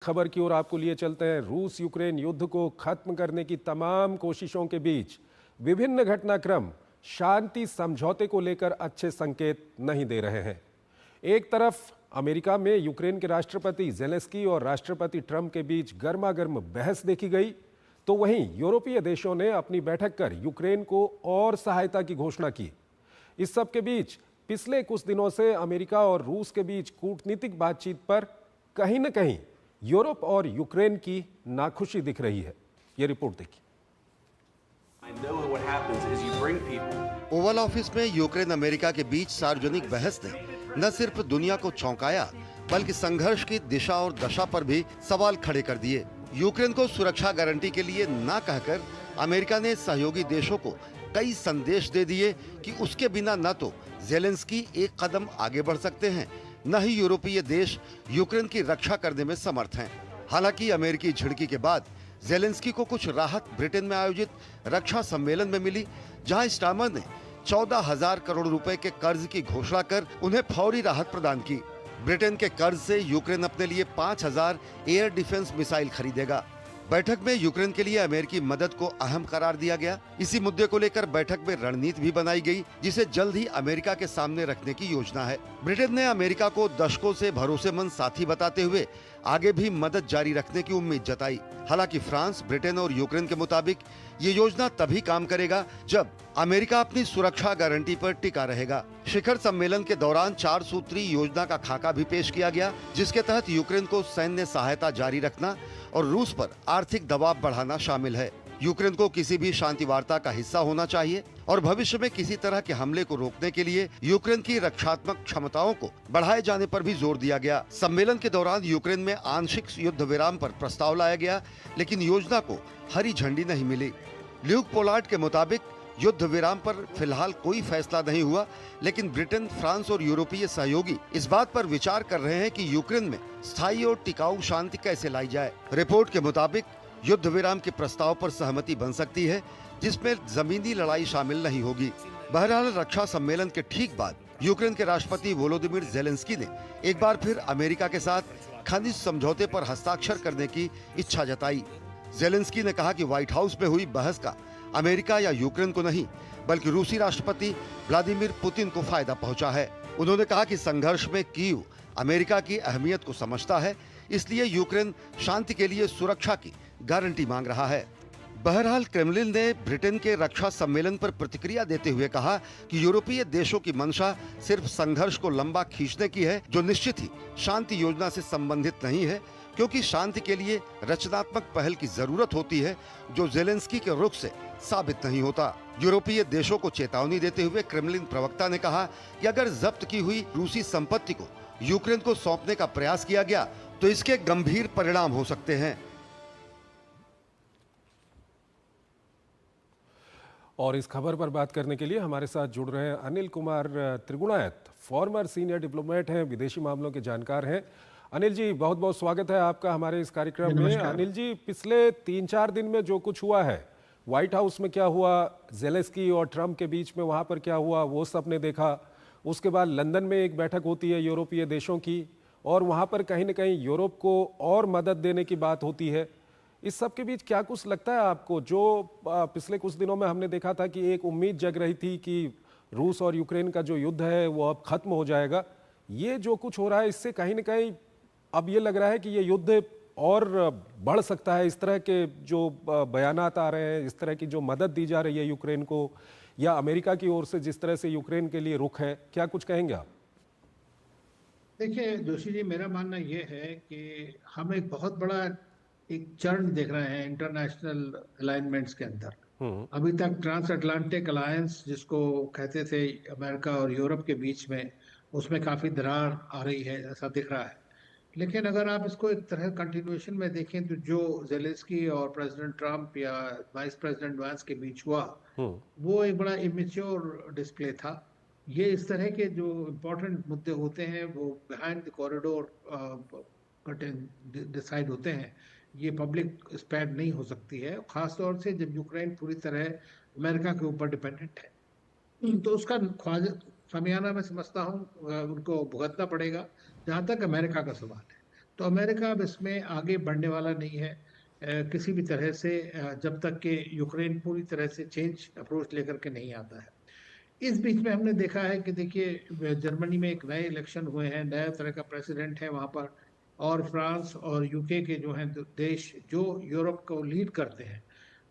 खबर की ओर आपको लिए चलते हैं। रूस यूक्रेन युद्ध को खत्म करने की तमाम कोशिशों के बीच विभिन्न घटनाक्रम शांति समझौते को लेकर अच्छे संकेत नहीं दे रहे हैं। एक तरफ अमेरिका में यूक्रेन के राष्ट्रपति जेलेंस्की और राष्ट्रपति ट्रंप के बीच गर्मागर्म बहस देखी गई, तो वहीं यूरोपीय देशों ने अपनी बैठक कर यूक्रेन को और सहायता की घोषणा की। इस सब के बीच पिछले कुछ दिनों से अमेरिका और रूस के बीच कूटनीतिक बातचीत पर कहीं न कहीं यूरोप और यूक्रेन की नाखुशी दिख रही है। यह रिपोर्ट देखिए। ओवल ऑफिस में यूक्रेन अमेरिका के बीच सार्वजनिक बहस ने न सिर्फ दुनिया को चौंकाया बल्कि संघर्ष की दिशा और दशा पर भी सवाल खड़े कर दिए। यूक्रेन को सुरक्षा गारंटी के लिए ना कहकर अमेरिका ने सहयोगी देशों को कई संदेश दे दिए कि उसके बिना न तो जेलेंस्की एक कदम आगे बढ़ सकते हैं, न ही यूरोपीय देश यूक्रेन की रक्षा करने में समर्थ हैं। हालांकि अमेरिकी झिड़की के बाद जेलेंस्की को कुछ राहत ब्रिटेन में आयोजित रक्षा सम्मेलन में मिली, जहां स्टार्मर ने 14,000 करोड़ रुपए के कर्ज की घोषणा कर उन्हें फौरी राहत प्रदान की। ब्रिटेन के कर्ज से यूक्रेन अपने लिए 5,000 एयर डिफेंस मिसाइल खरीदेगा। बैठक में यूक्रेन के लिए अमेरिकी मदद को अहम करार दिया गया। इसी मुद्दे को लेकर बैठक में रणनीति भी बनाई गई, जिसे जल्द ही अमेरिका के सामने रखने की योजना है। ब्रिटेन ने अमेरिका को दशकों से भरोसेमंद साथी बताते हुए आगे भी मदद जारी रखने की उम्मीद जताई। हालांकि फ्रांस, ब्रिटेन और यूक्रेन के मुताबिक ये योजना तभी काम करेगा जब अमेरिका अपनी सुरक्षा गारंटी पर टिका रहेगा। शिखर सम्मेलन के दौरान 4 सूत्री योजना का खाका भी पेश किया गया, जिसके तहत यूक्रेन को सैन्य सहायता जारी रखना और रूस पर आर्थिक दबाव बढ़ाना शामिल है। यूक्रेन को किसी भी शांति वार्ता का हिस्सा होना चाहिए और भविष्य में किसी तरह के हमले को रोकने के लिए यूक्रेन की रक्षात्मक क्षमताओं को बढ़ाए जाने पर भी जोर दिया गया। सम्मेलन के दौरान यूक्रेन में आंशिक युद्ध विराम पर प्रस्ताव लाया गया, लेकिन योजना को हरी झंडी नहीं मिली। ल्यूक पोलार्ड के मुताबिक युद्ध विराम पर फिलहाल कोई फैसला नहीं हुआ, लेकिन ब्रिटेन, फ्रांस और यूरोपीय सहयोगी इस बात पर विचार कर रहे हैं कि यूक्रेन में स्थायी और टिकाऊ शांति कैसे लाई जाए। रिपोर्ट के मुताबिक युद्ध विराम के प्रस्ताव पर सहमति बन सकती है, जिसमें जमीनी लड़ाई शामिल नहीं होगी। बहरहाल रक्षा सम्मेलन के ठीक बाद यूक्रेन के राष्ट्रपति वोलोदिमीर जेलेंस्की ने एक बार फिर अमेरिका के साथ खनिज समझौते पर हस्ताक्षर करने की इच्छा जताई। जेलेंस्की ने कहा कि व्हाइट हाउस में हुई बहस का अमेरिका या यूक्रेन को नहीं, बल्कि रूसी राष्ट्रपति व्लादिमीर पुतिन को फायदा पहुंचा है। उन्होंने कहा कि संघर्ष में कीव अमेरिका की अहमियत को समझता है, इसलिए यूक्रेन शांति के लिए सुरक्षा की गारंटी मांग रहा है। बहरहाल क्रेमलिन ने ब्रिटेन के रक्षा सम्मेलन पर प्रतिक्रिया देते हुए कहा कि यूरोपीय देशों की मंशा सिर्फ संघर्ष को लंबा खींचने की है, जो निश्चित ही शांति योजना से संबंधित नहीं है, क्योंकि शांति के लिए रचनात्मक पहल की जरूरत होती है, जो जेलेंस्की के रुख से साबित नहीं होता। यूरोपीय देशों को चेतावनी देते हुए क्रेमलिन प्रवक्ता ने कहा कि अगर जब्त की हुई रूसी संपत्ति को यूक्रेन को सौंपने का प्रयास किया गया तो इसके गंभीर परिणाम हो सकते हैं। और इस खबर पर बात करने के लिए हमारे साथ जुड़ रहे हैं Anil Kumar Trigunayat, former senior diplomat हैं, विदेशी मामलों के जानकार हैं। अनिल जी, बहुत बहुत स्वागत है आपका हमारे इस कार्यक्रम में। अनिल जी, पिछले 3-4 दिन में जो कुछ हुआ है, व्हाइट हाउस में क्या हुआ, जेलेंस्की और ट्रंप के बीच में वहां पर क्या हुआ, वो सबने देखा। उसके बाद लंदन में एक बैठक होती है यूरोपीय देशों की, और वहां पर कहीं ना कहीं यूरोप को और मदद देने की बात होती है। इस सब के बीच क्या कुछ लगता है आपको, जो पिछले कुछ दिनों में हमने देखा था कि एक उम्मीद जग रही थी कि रूस और यूक्रेन का जो युद्ध है वो अब खत्म हो जाएगा, ये जो कुछ हो रहा है इससे कहीं ना कहीं अब ये लग रहा है कि ये युद्ध और बढ़ सकता है। इस तरह के जो बयानात आ रहे हैं, इस तरह की जो मदद दी जा रही है यूक्रेन को, या अमेरिका की ओर से जिस तरह से यूक्रेन के लिए रुख है, क्या कुछ कहेंगे आप? देखिए जोशी जी, मेरा मानना ये है कि हम एक बहुत बड़ा एक चरण देख रहे हैं इंटरनेशनल अलाइनमेंट्स के अंदर। अभी तक ट्रांस अटलांटिक अलायंस जिसको कहते थे अमेरिका और यूरोप के बीच में, उसमें काफी दरार आ रही है ऐसा दिख रहा है। लेकिन अगर आप इसको एक तरह कंटिन्यूएशन में देखें तो जो जेलेंस्की और प्रेसिडेंट ट्रम्प या वाइस प्रेसिडेंट वांस के बीच हुआ, वो एक बड़ा इमेच्योर डिस्प्ले था। ये इस तरह के जो इम्पोर्टेंट मुद्दे होते हैं वो बिहाइंड द कॉरिडोर डिसाइड होते हैं। ये पब्लिक स्पैड नहीं हो सकती है, खास तौर से जब यूक्रेन पूरी तरह अमेरिका के ऊपर डिपेंडेंट है। तो उसका खामियाना मैं समझता हूँ उनको भुगतना पड़ेगा, जहां तक अमेरिका का सवाल है। तो अमेरिका अब इसमें आगे बढ़ने वाला नहीं है किसी भी तरह से, जब तक कि यूक्रेन पूरी तरह से चेंज अप्रोच लेकर के नहीं आता है। इस बीच में हमने देखा है कि देखिए जर्मनी में एक नए इलेक्शन हुए हैं, नया तरह का प्रेसिडेंट है वहाँ पर, और फ्रांस और यूके के जो हैं देश जो यूरोप को लीड करते हैं,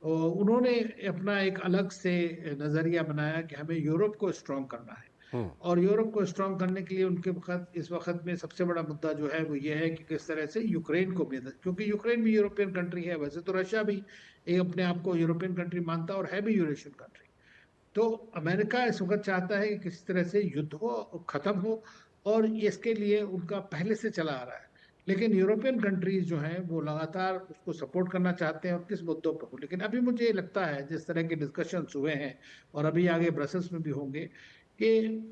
और उन्होंने अपना एक अलग से नजरिया बनाया कि हमें यूरोप को स्ट्रांग करना है। हम्म। और यूरोप को स्ट्रांग करने के लिए उनके वक्त इस वक्त में सबसे बड़ा मुद्दा जो है वो ये है कि किस तरह से यूक्रेन को भी, क्योंकि यूक्रेन भी यूरोपियन कंट्री है, वैसे तो रशिया भी एक अपने आप को यूरोपियन कंट्री मानता है और है भी यूरेशियन कंट्री। तो अमेरिका इस वक्त चाहता है कि किसी तरह से युद्ध हो, खत्म हो, और इसके लिए उनका पहले से चला आ रहा है। लेकिन यूरोपियन कंट्रीज जो हैं वो लगातार उसको सपोर्ट करना चाहते हैं, और किस मुद्दों पर हो। लेकिन अभी मुझे लगता है जिस तरह के डिस्कशंस हुए हैं और अभी आगे ब्रसल्स में भी होंगे, कि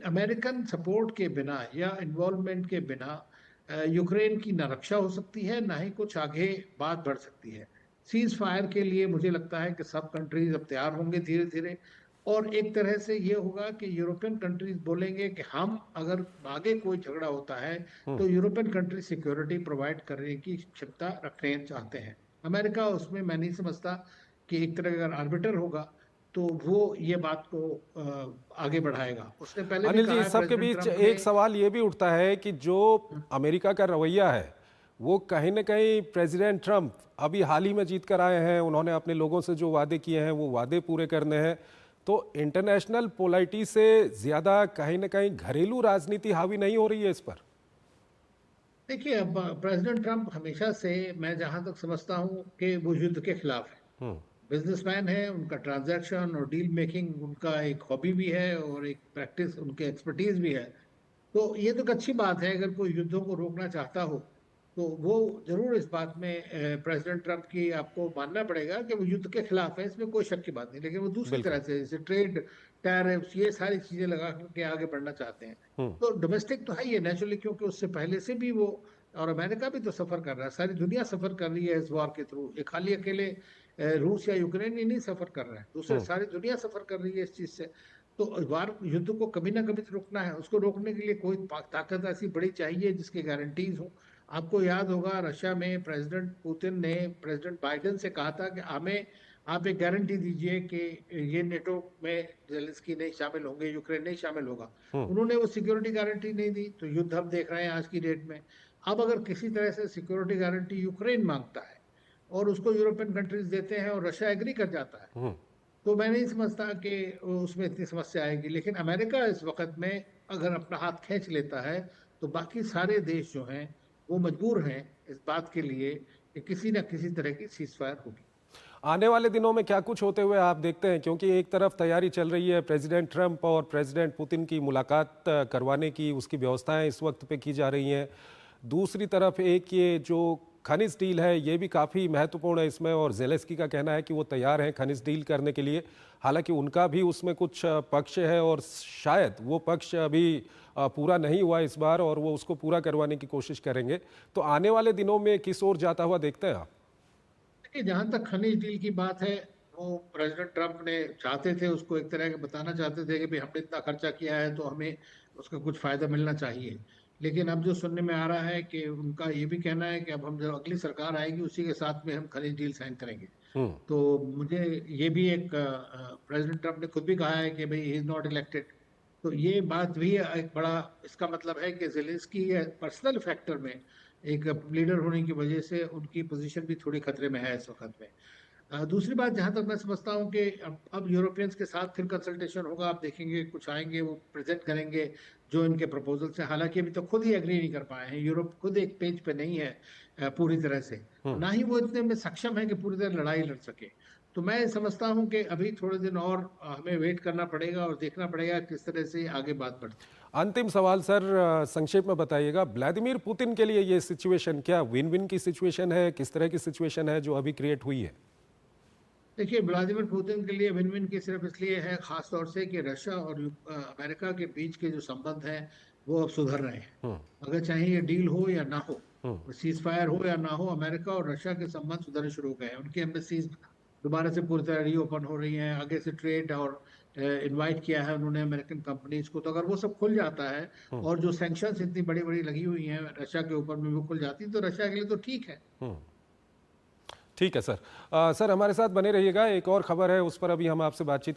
अमेरिकन सपोर्ट के बिना या इन्वॉल्वमेंट के बिना यूक्रेन की ना रक्षा हो सकती है, ना ही कुछ आगे बात बढ़ सकती है। सीज फायर के लिए मुझे लगता है कि सब कंट्रीज अब तैयार होंगे धीरे धीरे, और एक तरह से ये होगा कि यूरोपियन कंट्रीज बोलेंगे कि हम अगर आगे कोई झगड़ा होता है तो यूरोपियन कंट्री सिक्योरिटी प्रोवाइड करने की क्षमता रखने चाहते हैं। अमेरिका उसमें मैं नहीं समझता कि एक तरह का अगर आर्बिटर होगा तो वो ये बात को आगे बढ़ाएगा। उसने पहले भी अनिल जी, कहा इस है सब के प्रेसिडेंट बीच ट्रंप ने। एक सवाल ये भी उठता है कि जो अमेरिका का रवैया है वो कहीं ना कहीं प्रेसिडेंट ट्रंप अभी हाल ही में जीत कर आए हैं, उन्होंने अपने लोगों से जो वादे किए हैं वो वादे पूरे करने हैं, तो इंटरनेशनल पोलाइटी से ज्यादा कहीं ना कहीं घरेलू राजनीति हावी नहीं हो रही है इस पर? देखिए, अब प्रेसिडेंट ट्रंप हमेशा से, मैं जहां तक समझता हूं कि वो युद्ध के खिलाफ है। हम्म। बिजनेसमैन है, उनका ट्रांजैक्शन और डील मेकिंग उनका एक हॉबी भी है और एक प्रैक्टिस, उनके एक्सपर्टीज भी है। तो ये तो एक अच्छी बात है, अगर कोई युद्धों को रोकना चाहता हो तो वो जरूर इस बात में प्रेसिडेंट ट्रंप की आपको मानना पड़ेगा कि वो युद्ध के खिलाफ है, इसमें कोई शक की बात नहीं। लेकिन वो दूसरी बिल्कुल। तरह से, जैसे ट्रेड, टैरिफ्स, ये सारी चीजें लगा करके आगे बढ़ना चाहते हैं। हम्म। तो डोमेस्टिक तो है ये नेचुरली, क्योंकि उससे पहले से भी वो, और अमेरिका भी तो सफर कर रहा है, सारी दुनिया सफर कर रही है इस वॉर के थ्रू। ये खाली अकेले रूस या यूक्रेन ही नहीं सफर कर रहा है, दूसरे हम्म। सारी दुनिया सफर कर रही है इस चीज से। तो वार, युद्ध को कभी ना कभी तो रुकना है। उसको रोकने के लिए कोई ताकत ऐसी बड़ी चाहिए जिसकी गारंटीज हो। आपको याद होगा रशिया में प्रेसिडेंट पुतिन ने प्रेसिडेंट बाइडेन से कहा था कि हमें आप एक गारंटी दीजिए कि ये नेटो में जेलेंस्की नहीं शामिल होंगे, यूक्रेन नहीं शामिल होगा। हम्म। उन्होंने वो सिक्योरिटी गारंटी नहीं दी, तो युद्ध हम देख रहे हैं आज की डेट में। अब अगर किसी तरह से सिक्योरिटी गारंटी यूक्रेन मांगता है और उसको यूरोपियन कंट्रीज देते हैं और रशिया एग्री कर जाता है, हम्म। तो मैं नहीं समझता कि उसमें इतनी समस्या आएगी। लेकिन अमेरिका इस वक्त में अगर अपना हाथ खींच लेता है तो बाकी सारे देश जो हैं वो मजबूर हैं इस बात के लिए कि किसी न किसी तरह की सीज फायर होगी। आने वाले दिनों में क्या कुछ होते हुए आप देखते हैं, क्योंकि एक तरफ तैयारी चल रही है प्रेसिडेंट ट्रंप और प्रेसिडेंट पुतिन की मुलाकात करवाने की, उसकी व्यवस्थाएं इस वक्त पे की जा रही हैं, दूसरी तरफ एक ये जो खनिज डील है ये भी काफ़ी महत्वपूर्ण है इसमें, और जेलेंस्की का कहना है कि वो तैयार हैं खनिज डील करने के लिए, हालांकि उनका भी उसमें कुछ पक्ष है और शायद वो पक्ष अभी पूरा नहीं हुआ इस बार और वो उसको पूरा करवाने की कोशिश करेंगे। तो आने वाले दिनों में किस ओर जाता हुआ देखते हैं आप? देखिए, जहां तक खनिज डील की बात है, वो प्रेसिडेंट ट्रंप ने चाहते थे, उसको एक तरह के बताना चाहते थे कि भाई हमने इतना खर्चा किया है तो हमें उसका कुछ फायदा मिलना चाहिए। लेकिन अब जो सुनने में आ रहा है कि उनका ये भी कहना है कि अब हम, जो अगली सरकार आएगी उसी के साथ में हम खनिज डील साइन करेंगे। हम्म। तो मुझे ये भी एक, प्रेसिडेंट ट्रंप ने खुद भी कहा है कि भाई ही इज नॉट इलेक्टेड। तो ये बात भी एक बड़ा, इसका मतलब है कि जेलेंस्की पर्सनल फैक्टर में एक लीडर होने की वजह से उनकी पोजीशन भी थोड़ी खतरे में है इस वक्त में। दूसरी बात, जहां तक मैं समझता हूँ कि अब यूरोपियंस के साथ फिर कंसल्टेशन होगा। आप देखेंगे कुछ आएंगे, वो प्रेजेंट करेंगे जो इनके प्रपोजल से, हालांकि अभी तो खुद ही एग्री नहीं कर पाए हैं। यूरोप खुद एक पेज पे नहीं है पूरी तरह से, ना ही वो इतने में सक्षम है कि पूरी तरह लड़ाई लड़ सके। तो मैं समझता हूँ कि अभी थोड़े दिन और हमें वेट करना पड़ेगा और देखना पड़ेगा किस तरह से आगे बात बढ़ती है। अंतिम सवाल सर, संक्षेप में बताइएगा, व्लादिमीर पुतिन के लिए ये सिचुएशन क्या विन विन की सिचुएशन है, किस तरह की सिचुएशन है जो अभी क्रिएट हुई है? देखिए, व्लादिमीर पुतिन के लिए विन विन की सिर्फ इसलिए है, खास तौर से कि रशिया और अमेरिका के बीच के जो संबंध हैं वो अब सुधर रहे हैं। हम्म। अगर चाहे ये डील हो या ना हो, हम्म। सीज फायर हो या ना हो, अमेरिका और रशिया के संबंध सुधरने शुरू हो गए हैं। उनकी एम्बेसीज दोबारा से पूरी तरह रीओपन हो रही हैं, आगे से ट्रेड और इनवाइट किया है उन्होंने अमेरिकन कंपनीज को, तो अगर वो सब खुल जाता है और जो सैंक्शंस इतनी बड़ी बड़ी लगी हुई हैं रशिया के ऊपर में वो खुल जाती तो रशिया के लिए तो ठीक है। ठीक है सर। सर हमारे साथ बने रहिएगा, एक और खबर है उस पर अभी हम आपसे बातचीत